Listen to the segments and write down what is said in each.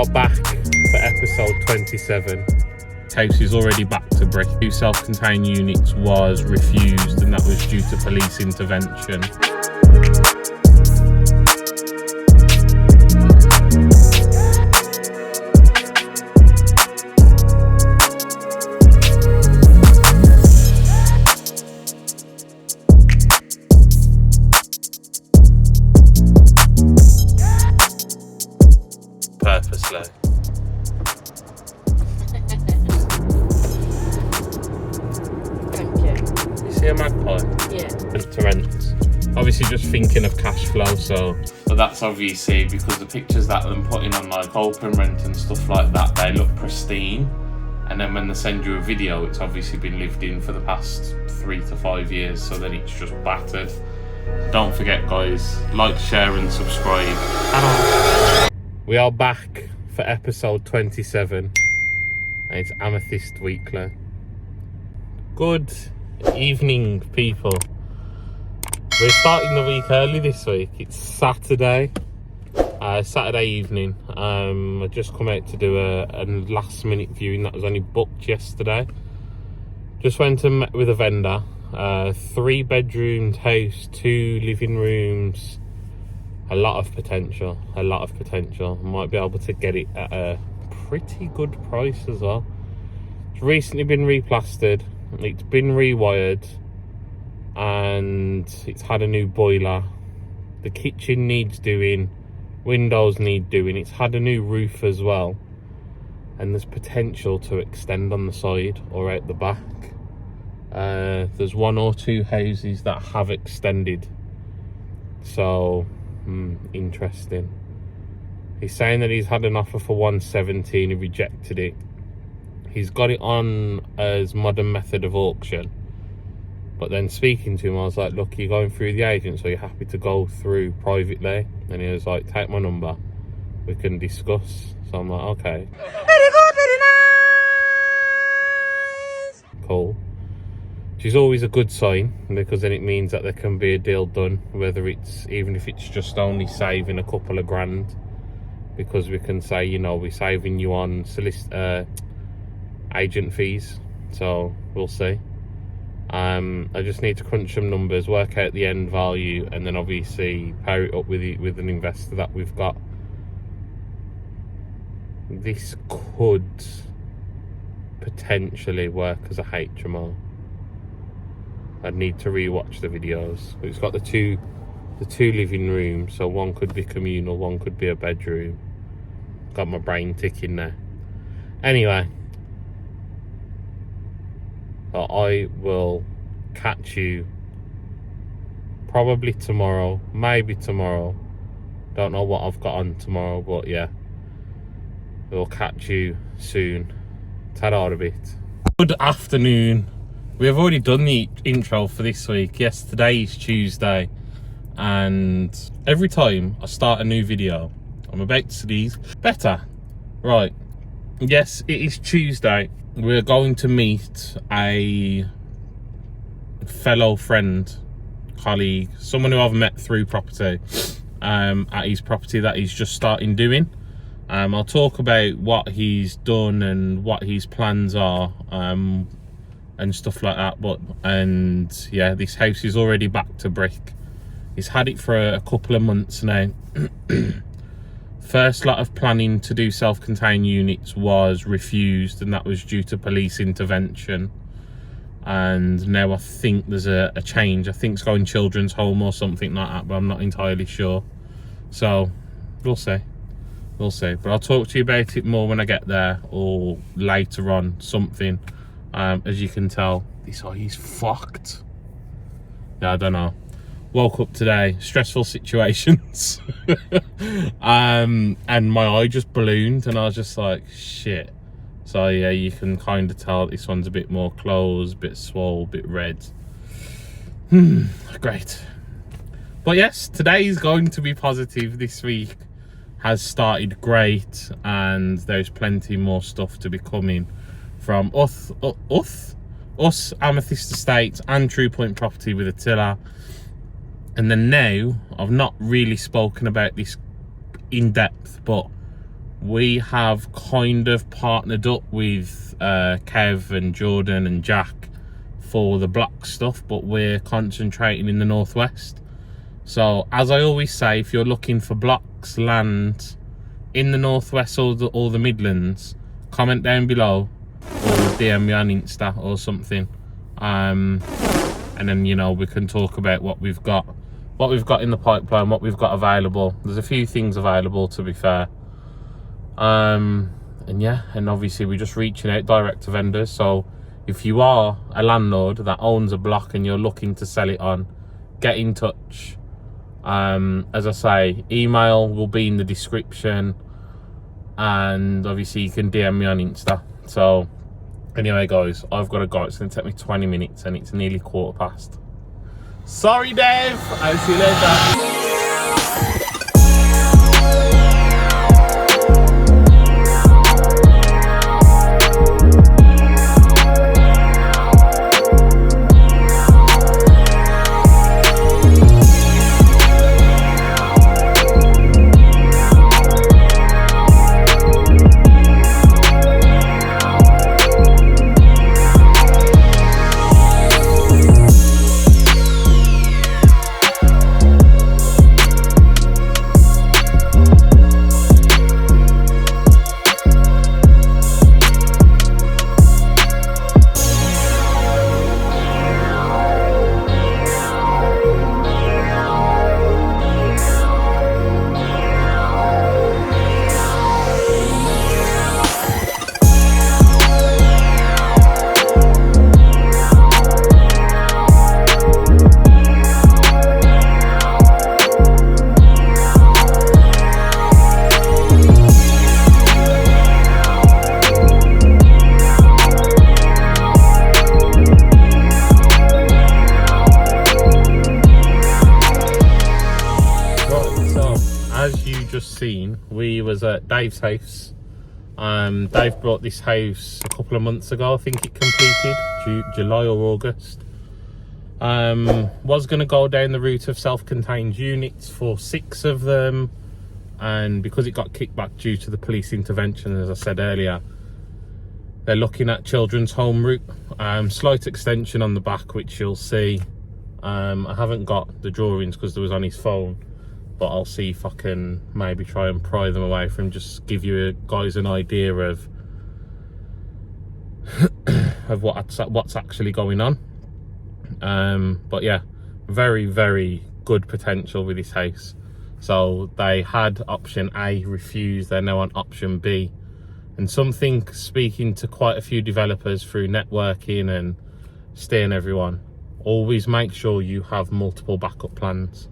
are back for episode 27. House is already back to brick. 2 self-contained units was refused, and that was due to police intervention. Purposely. Thank you. You see a magpie? Yeah. To rent. Obviously just thinking of cash flow, so. But that's obviously because the pictures that I'm putting on like open rent and stuff like that, they look pristine. And then when they send you a video, it's obviously been lived in for the past 3 to 5 years, so then it's just battered. Don't forget guys, like, share and subscribe. Hello. We are back for episode 27, and it's Amethyst Weekly. Good evening, people. We're starting the week early this week. It's Saturday evening. I just come out to do a last minute viewing that was only booked yesterday. Just went and met with a vendor. 3 bedroomed house, 2 living rooms. A lot of potential. Might be able to get it at a pretty good price as well. It's recently been replastered. It's been rewired. And it's had a new boiler. The kitchen needs doing. Windows need doing. It's had a new roof as well. And there's potential to extend on the side or out the back. There's 1 or 2 houses that have extended. So... interesting. He's saying that he's had an offer for 170 and he rejected it. He's got it on as modern method of auction, but then speaking to him I was like, look, you're going through the agent, so you're happy to go through privately? And he was like, take my number, we can discuss. So I'm like, okay, very good, very nice, cool. Which is always a good sign, because then it means that there can be a deal done, whether it's, even if it's just only saving a couple of grand, because we can say, you know, we're saving you on agent fees. So we'll see. I just need to crunch some numbers, work out the end value, and then obviously pair it up with an investor that we've got. This could potentially work as a HMO. I'd need to re-watch the videos. It's got the two living rooms, so 1 could be communal, 1 could be a bedroom. Got my brain ticking there. Anyway, so I will catch you probably tomorrow, maybe tomorrow. Don't know what I've got on tomorrow, but yeah, we'll catch you soon. Ta-da a bit. Good afternoon. We have already done the intro for this week. Yes, today is Tuesday, and every time I start a new video, I'm about to sneeze. Better. Right. Yes, it is Tuesday. We're going to meet a fellow friend, colleague, someone who I've met through property, at his property that he's just starting doing. I'll talk about what he's done and what his plans are, and stuff like that. And yeah, this house is already back to brick. He's had it for a couple of months now. First lot of planning to do self-contained units was refused, and that was due to police intervention. And now I think there's a change. I think it's going children's home or something like that, but I'm not entirely sure. So we'll see. But I'll talk to you about it more when I get there, or later on, something. As you can tell, this eye is fucked. Yeah, I don't know. Woke up today, stressful situations. And my eye just ballooned, and I was just like, shit. So yeah, you can kind of tell this one's a bit more closed, a bit swole, a bit red. Great. But yes, today is going to be positive. This week has started great, and there's plenty more stuff to be coming from us, Amethyst Estates and True Point Property with Attila. And then now, I've not really spoken about this in depth, but we have kind of partnered up with Kev and Jordan and Jack for the block stuff, but we're concentrating in the northwest. So as I always say, if you're looking for blocks, land in the northwest or the Midlands, comment down below or DM me on Insta or something, and then, you know, we can talk about what we've got in the pipeline, what we've got available. There's a few things available, to be fair. And yeah, and obviously we're just reaching out direct to vendors. So if you are a landlord that owns a block and you're looking to sell it on, get in touch. As I say, email will be in the description, and obviously you can DM me on Insta. So anyway, guys, I've got to go. It's going to take me 20 minutes and it's nearly 1:15. Sorry, Dave. I'll see you later. Seen, we was at Dave's house. Dave brought this house a couple of months ago. I think it completed July or August. Was going to go down the route of self-contained units for 6 of them, and because it got kicked back due to the police intervention, as I said earlier, they're looking at children's home route. Slight extension on the back, which you'll see. I haven't got the drawings because there was on his phone, but I'll see if I can maybe try and pry them away from, just give you guys an idea of of what's actually going on. But yeah, very, very good potential with this house. So they had option A refused, they're now on option B. And something, speaking to quite a few developers through networking and steering everyone, always make sure you have multiple backup plans.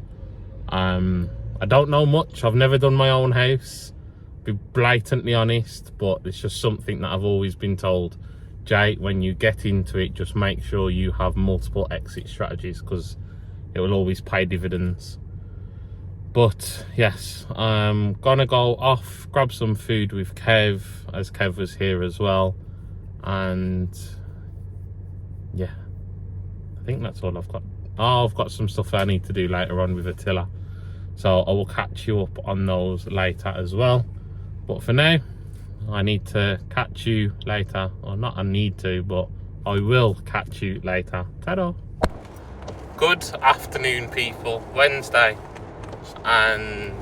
I don't know much. I've never done my own house, be blatantly honest, but it's just something that I've always been told. Jay, when you get into it, just make sure you have multiple exit strategies, because it will always pay dividends. But yes, I'm gonna go off, grab some food with Kev, as Kev was here as well. And yeah, I think that's all I've got. Oh, I've got some stuff I need to do later on with Attila. So I will catch you up on those later as well. But for now, I need to catch you later. Or not I need to, but I will catch you later. Ta-da! Good afternoon, people. Wednesday. And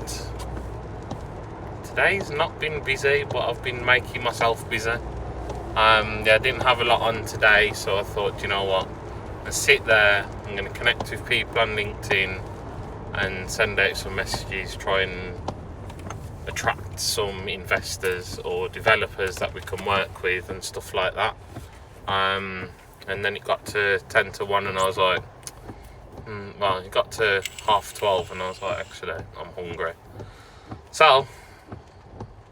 today's not been busy, but I've been making myself busy. Yeah, I didn't have a lot on today, so I thought, you know what? I sit there, I'm going to connect with people on LinkedIn and send out some messages, try and attract some investors or developers that we can work with and stuff like that. And then it got to 10 to 1 and I was like, well, it got to 12:30 and I was like, actually, I'm hungry. So,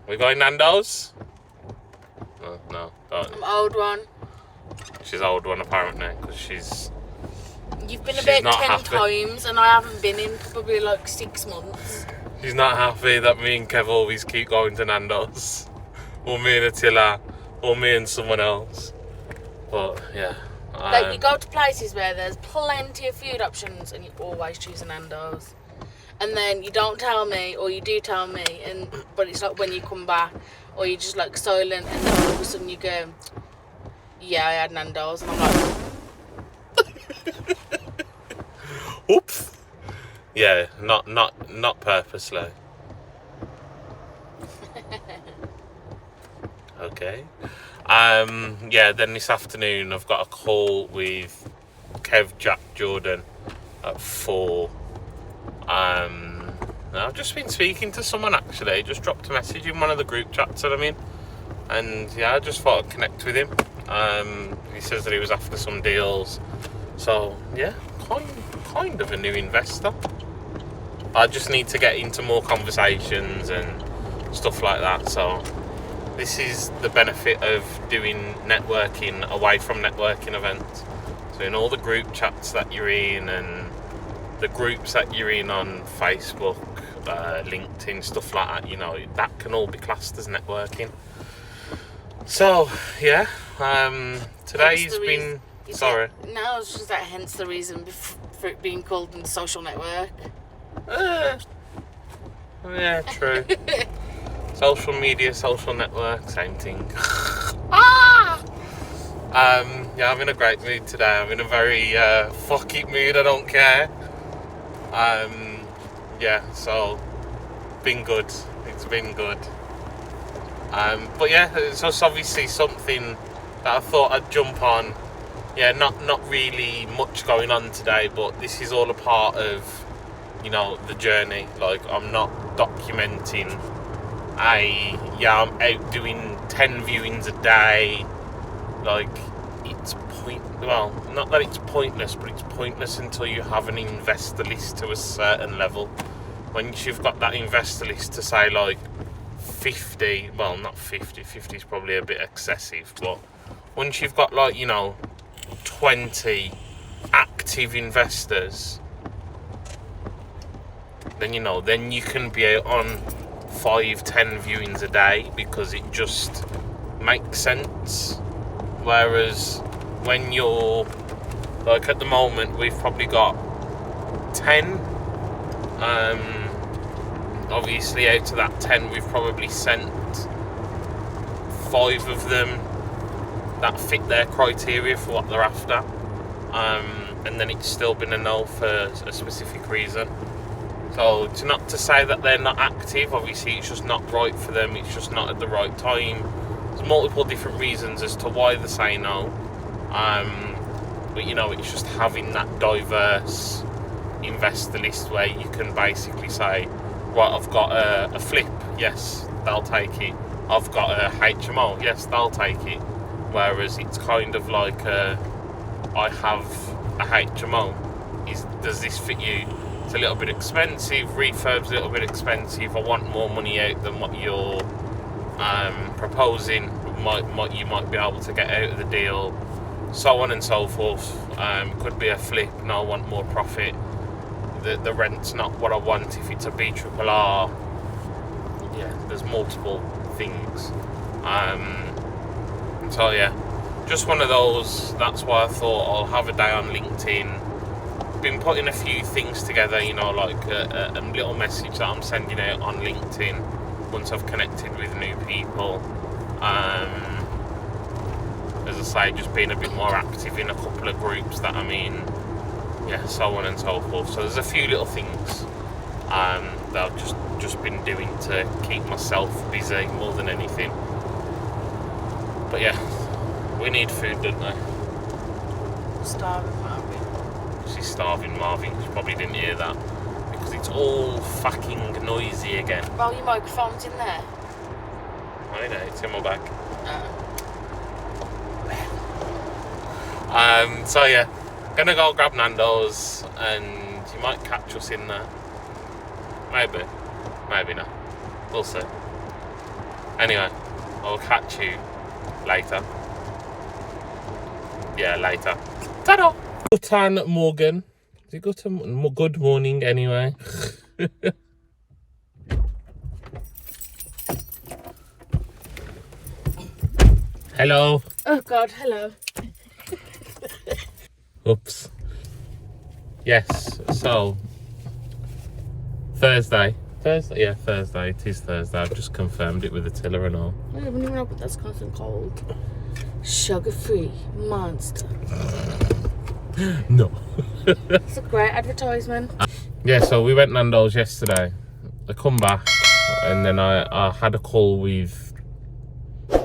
we going Nando's? No, don't. I'm old one. She's old one apparently, because she's... You've been about 10 times and I haven't been in probably like 6 months. She's not happy that me and Kev always keep going to Nando's. Or me and Attila, or me and someone else. But yeah. Like, you go to places where there's plenty of food options and you always choose a Nando's. and then you don't tell me, or you do tell me, but it's like when you come back, or you're just like silent, and then all of a sudden you go, yeah, I had Nando's, and I'm like, oops. Yeah, not purposely. Okay. Yeah, then this afternoon I've got a call with Kev, Jack, Jordan at 4. I've just been speaking to someone actually, just dropped a message in one of the group chats that I'm in, and yeah, I just thought I'd connect with him. He says that he was after some deals, so yeah, kind of a new investor. I just need to get into more conversations and stuff like that, so this is the benefit of doing networking away from networking events. So in all the group chats that you're in and the groups that you're in on Facebook, LinkedIn, stuff like that, you know, that can all be classed as networking. So yeah, today's been sorry. No, it's just that hence the reason for it being called a social network. Yeah, true. Social media, social network, same thing. Yeah, I'm in a great mood today. I'm in a very fuck it mood, I don't care. Yeah, so been good. It's been good. But yeah, it's just obviously something that I thought I'd jump on. Yeah, not really much going on today, but this is all a part of, you know, the journey. Like, I'm not documenting I'm out doing 10 viewings a day. Like, it's well, not that it's pointless, but it's pointless until you have an investor list to a certain level. Once you've got that investor list to say like 50, well, not 50 is probably a bit excessive, but once you've got like, you know, 20 active investors, then, you know, then you can be out on 5-10 viewings a day because it just makes sense. Whereas when you're like, at the moment we've probably got 10, obviously out of that 10 we've probably sent 5 of them that fit their criteria for what they're after, and then it's still been a no for a specific reason. So it's not to say that they're not active, obviously it's just not right for them, it's just not at the right time. There's multiple different reasons as to why they say no, but you know, it's just having that diverse investor list where you can basically say, right, I've got a flip, yes, they'll take it. I've got a HMO, yes, they'll take it. Whereas it's kind of like I have a HMO, does this fit you? It's a little bit expensive, refurb's a little bit expensive, I want more money out than what you're proposing, you might be able to get out of the deal, so on and so forth. Could be a flip, no, I want more profit, the rent's not what I want if it's a BRRR. Yeah, there's multiple things. So yeah, just one of those. That's why I thought I'll have a day on LinkedIn. Been putting a few things together, you know, like a little message that I'm sending out on LinkedIn once I've connected with new people. As I say, just being a bit more active in a couple of groups that I'm in, yeah, so on and so forth. So there's a few little things that I've just been doing to keep myself busy more than anything. But yeah, we need food, don't we? Starving Marvin. She's starving Marvin. She probably didn't hear that because it's all fucking noisy again. Well, your microphone's in there. I know, it's in my bag. So yeah, gonna go grab Nando's and you might catch us in there. Maybe not. We'll see. Anyway, I'll catch you later. Yeah, later. Ta-da! Guten Morgen. Is it good morning anyway? Hello. Oh God, hello. Oops. Yes, so Thursday. Yeah, Thursday. It is Thursday. I've just confirmed it with the tiller and all. I don't even know what that's constant cold. Sugar-free monster. No. It's a great advertisement. Yeah, so we went Nando's yesterday. I come back and then I had a call with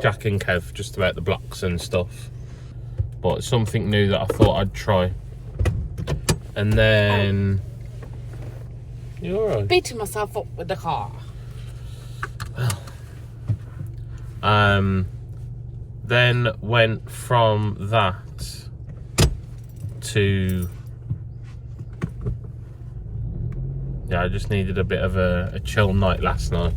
Jack and Kev just about the blocks and stuff. But it's something new that I thought I'd try. And then... You alright? Beating myself up with the car. Then went from that to... Yeah, I just needed a bit of a chill night last night.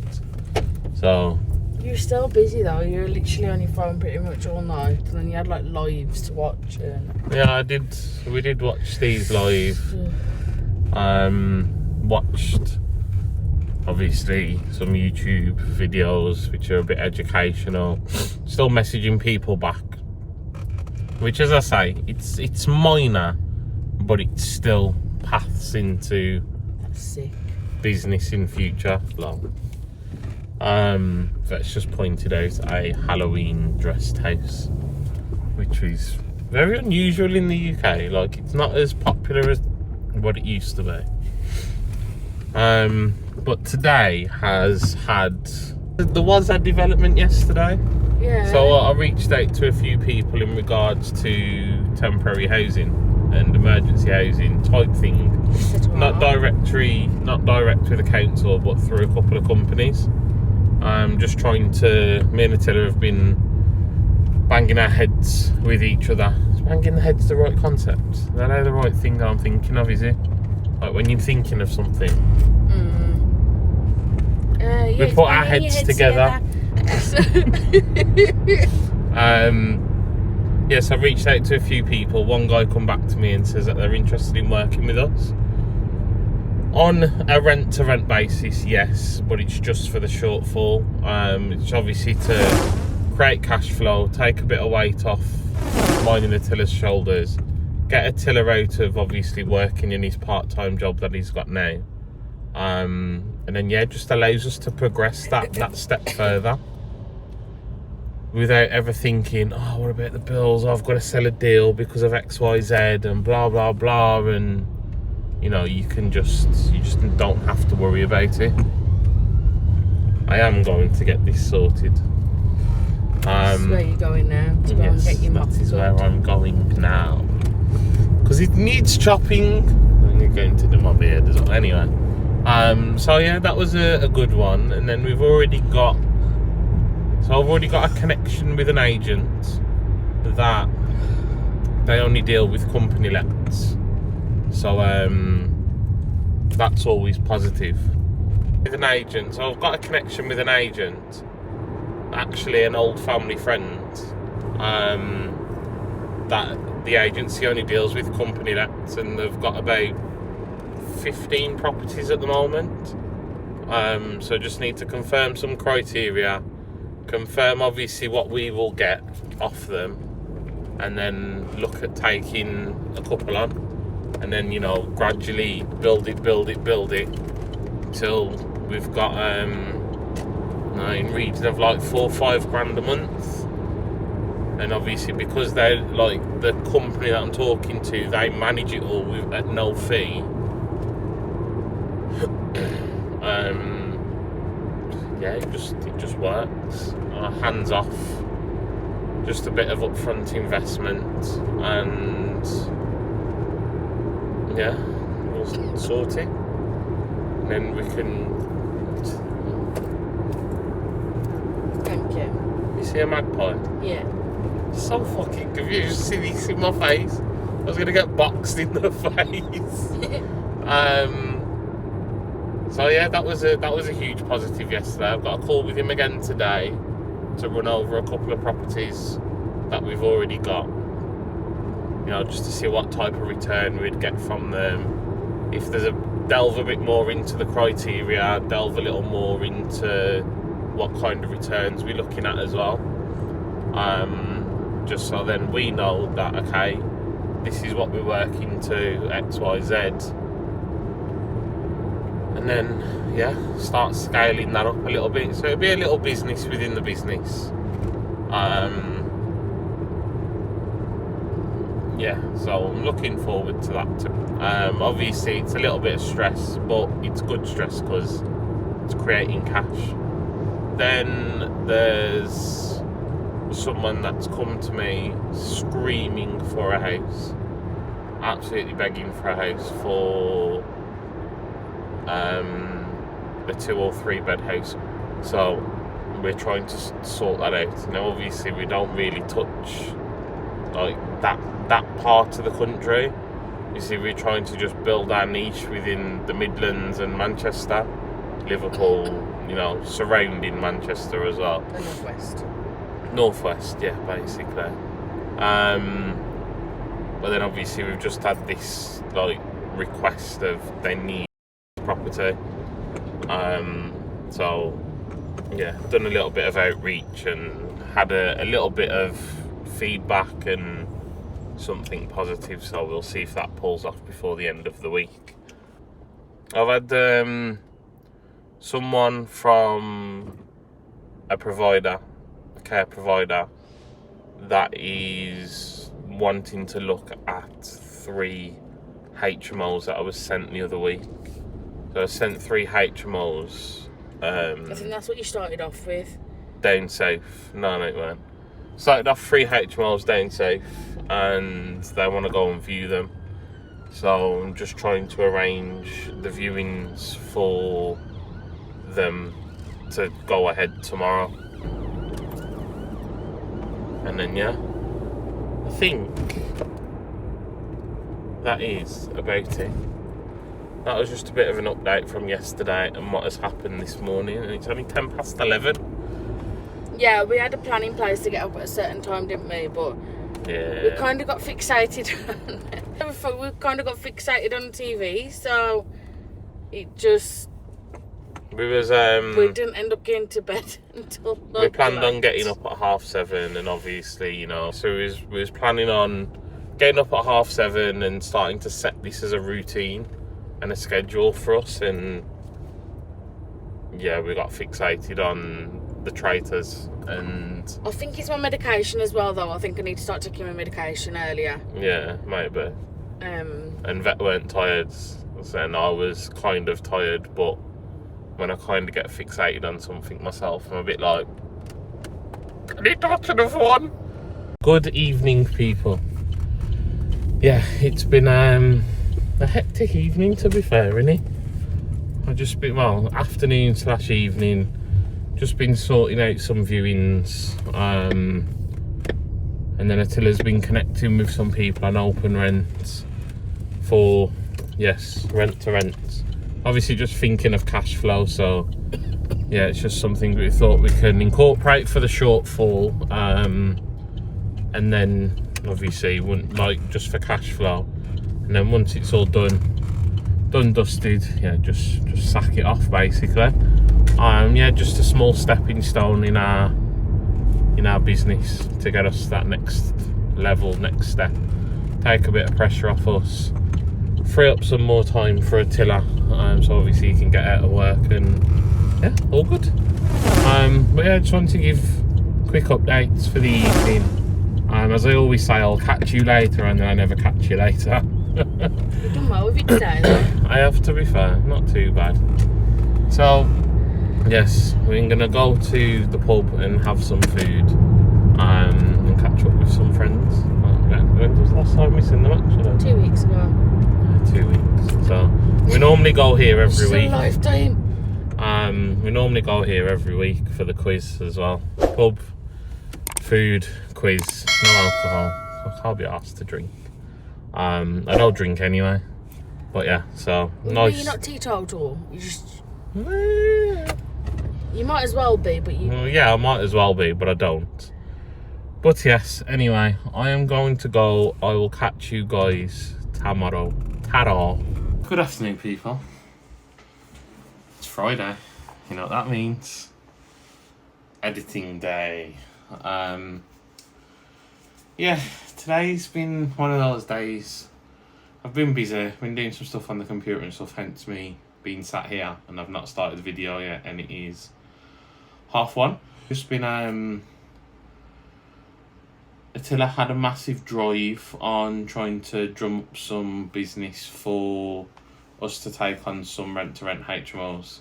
So... You're still busy though. You're literally on your phone pretty much all night, and then you had like lives to watch. Yeah, we did watch these live. Watched obviously some YouTube videos which are a bit educational. Still messaging people back, which, as I say, it's minor, but it still paths into Sick. business in future. That's just pointed out a Halloween dressed house, which is very unusual in the UK. Like, it's not as popular as what it used to be. But today there was a development yesterday. Yeah. So I reached out to a few people in regards to temporary housing and emergency housing type thing. Not direct with the council, but through a couple of companies. Just trying to, me and Attila have been banging our heads with each other. Is banging the head's the right concept? Is that the right thing I'm thinking of, is it? Like when you're thinking of something. We put our heads together. Yes, I reached out to a few people. One guy come back to me and says that they're interested in working with us. On a rent-to-rent basis, yes, but it's just for the shortfall. It's obviously to create cash flow, take a bit of weight off mine and Attila's shoulders, get Attila out of obviously working in his part-time job that he's got now. And then, yeah, just allows us to progress that step further without ever thinking, oh, what about the bills? I've got to sell a deal because of X, Y, Z and blah, blah, blah. And, you know, you just don't have to worry about it. I am going to get this sorted. This is where you're going now, to go and get your that is where sorted. I'm going now. Because it needs chopping. And you're going to do my beard as well. Anyway. So yeah, that was a good one. And then I've already got a connection with an agent that they only deal with company lets. So that's always positive. With an agent, so I've got a connection with an agent, actually an old family friend, that the agency only deals with company lets, and they've got about 15 properties at the moment. So just need to confirm some criteria, confirm obviously what we will get off them, and then look at taking a couple on, and then, you know, gradually build it till we've got in region of like 4 or 5 grand a month. And obviously, because they're like the company that I'm talking to, they manage it all at no fee. Yeah, it just works. Hands off, just a bit of upfront investment, and yeah, we'll sort it. And then we can. Thank you. You see a magpie? Yeah. So fucking confused. See this in my face? I was gonna get boxed in the face. So yeah, that was a huge positive yesterday. I've got a call with him again today to run over a couple of properties that we've already got. You know, just to see what type of return we'd get from them. If there's delve a bit more into the criteria, delve a little more into what kind of returns we're looking at as well. Just so then we know that, okay, this is what we're working to, X, Y, Z. and then start scaling that up a little bit. So it'll be a little business within the business. So I'm looking forward to that too. Obviously it's a little bit of stress, but it's good stress because it's creating cash. Then there's someone that's come to me screaming for a house, absolutely begging for a house for a 2 or 3 bed house. So we're trying to sort that out. Now obviously we don't really touch like that part of the country. You see, we're trying to just build our niche within the Midlands and Manchester, Liverpool, surrounding Manchester as well. The Northwest, yeah, basically. But then obviously we've just had this request of they need property. So yeah, done a little bit of outreach and had a little bit of feedback and something positive. So we'll see if that pulls off before the end of the week. I've had someone from a care provider, that is wanting to look at 3 HMOs that I was sent the other week. So I sent 3 HMOs. I think that's what you started off with. Down south. No, it weren't. Started off 3 HMOs down south, and they want to go and view them. So I'm just trying to arrange the viewings for them to go ahead tomorrow. And then I think that is about it. That was just a bit of an update from yesterday and what has happened this morning, and it's only 11:10. Yeah, we had a plan in place to get up at a certain time, didn't we? But we kind of got fixated. We kind of got fixated on TV, so it just. We didn't end up getting to bed until. We planned on getting up at 7:30, and obviously, so we was planning on getting up at 7:30 and starting to set this as a routine and a schedule for us. And we got fixated on the traitors, and I think it's my medication as well, though. I think I need to start taking my medication earlier. Yeah, maybe. And vet weren't tired, and I was kind of tired, but when I kind of get fixated on something myself, I'm a bit like, I need to watch another one. Good evening, people. Yeah, it's been a hectic evening, to be fair, innit? I've just been, afternoon/evening, just been sorting out some viewings, and then Attila's been connecting with some people on open rent for, rent to rent. Obviously just thinking of cash flow, so it's just something we thought we can incorporate for the shortfall, and then obviously just for cash flow, and then once it's all done dusted, just sack it off basically. Just a small stepping stone in our business to get us that next step, take a bit of pressure off us, free up some more time for Attila, so obviously you can get out of work, and all good. But I just wanted to give quick updates for the evening. As I always say, I'll catch you later, and then I never catch you later. You've done well with it today, though. I have, to be fair, not too bad. So yes, we're gonna go to the pub and have some food, and catch up with some friends. When was the last time we seen them, actually? 2 weeks ago. 2 weeks. So we normally go here every week. It's a lifetime. We normally go here every week for the quiz as well. Pub, food, quiz, no alcohol. I can't be asked to drink. I don't drink anyway. But so nice. You're not teetotal. You just. You might as well be, but you. Well, I might as well be, but I don't. But yes, anyway, I am going to go. I will catch you guys tomorrow. Ta-ra. Good afternoon, people. It's Friday. You know what that means. Editing day. Today's been one of those days. I've been busy, been doing some stuff on the computer and stuff, hence me been sat here and I've not started the video yet, and it is 1:30. Just been Attila had a massive drive on trying to drum up some business for us to take on some rent-to-rent HMOs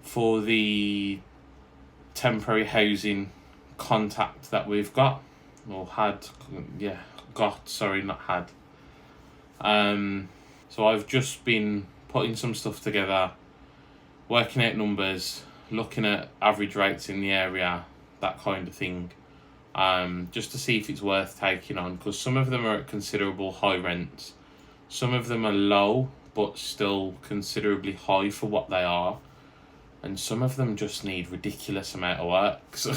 for the temporary housing contact that we've got, or had, not had. So I've just been putting some stuff together, working out numbers, looking at average rates in the area, that kind of thing, just to see if it's worth taking on, because some of them are at considerable high rents, some of them are low but still considerably high for what they are, and some of them just need ridiculous amount of work. So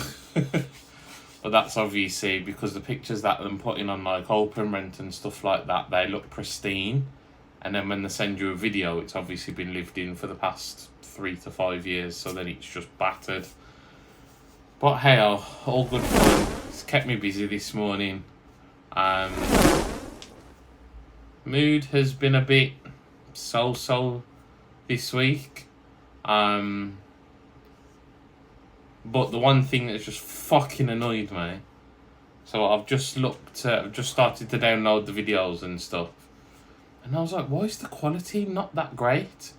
but that's obviously because the pictures that I'm putting on like open rent and stuff like that, they look pristine, and then when they send you a video, it's obviously been lived in for the past 3 to 5 years, so then it's just battered. But hey, all good fun. It's kept me busy this morning. Mood has been a bit so this week. But the one thing that's just fucking annoyed me, so I've just started to download the videos and stuff, and I was like, why is the quality not that great?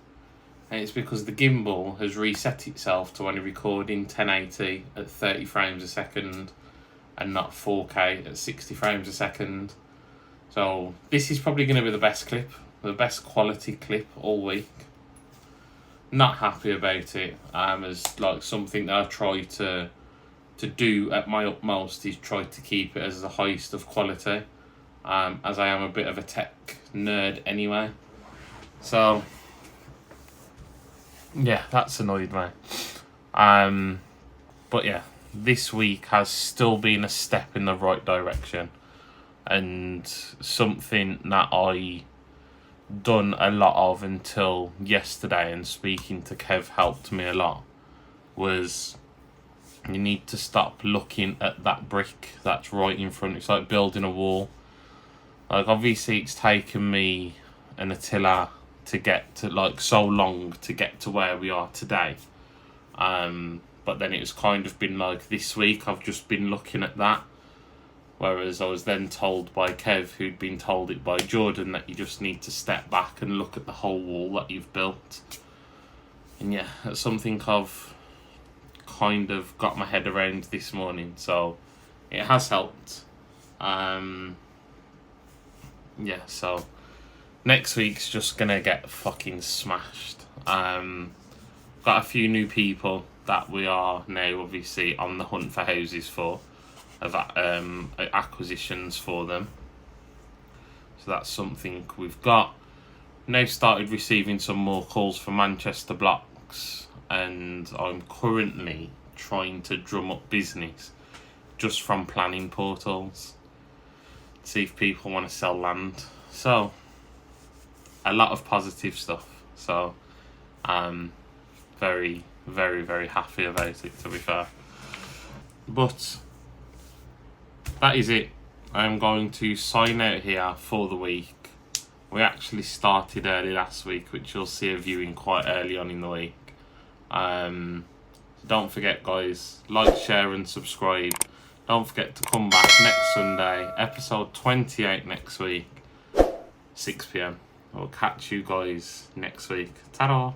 And it's because the gimbal has reset itself to only recording 1080 at 30 frames a second and not 4K at 60 frames a second. So this is probably going to be the best quality clip all week. Not happy about it. As like something that I try to do at my utmost is try to keep it as the highest of quality, as I am a bit of a tech nerd anyway. So yeah, that's annoyed me. But yeah, this week has still been a step in the right direction, and something that I done a lot of until yesterday, and speaking to Kev helped me a lot, was you need to stop looking at that brick that's right in front. It's like building a wall. Like obviously it's taken me and Attila to get to like so long to get to where we are today, but then it's kind of been like this week I've just been looking at that, whereas I was then told by Kev, who'd been told it by Jordan, that you just need to step back and look at the whole wall that you've built. And yeah, that's something I've kind of got my head around this morning, so it has helped. So next week's just gonna get fucking smashed. Got a few new people that we are now obviously on the hunt for houses for, of acquisitions for them. So that's something we've got. Now started receiving some more calls for Manchester blocks, and I'm currently trying to drum up business just from planning portals, see if people want to sell land. So a lot of positive stuff. So I'm very, very, very happy about it, to be fair. But that is it. I'm going to sign out here for the week. We actually started early last week, which you'll see a viewing quite early on in the week. Don't forget, guys, like, share and subscribe. Don't forget to come back next Sunday, episode 28 next week, 6 PM. I'll catch you guys next week. Ta-da!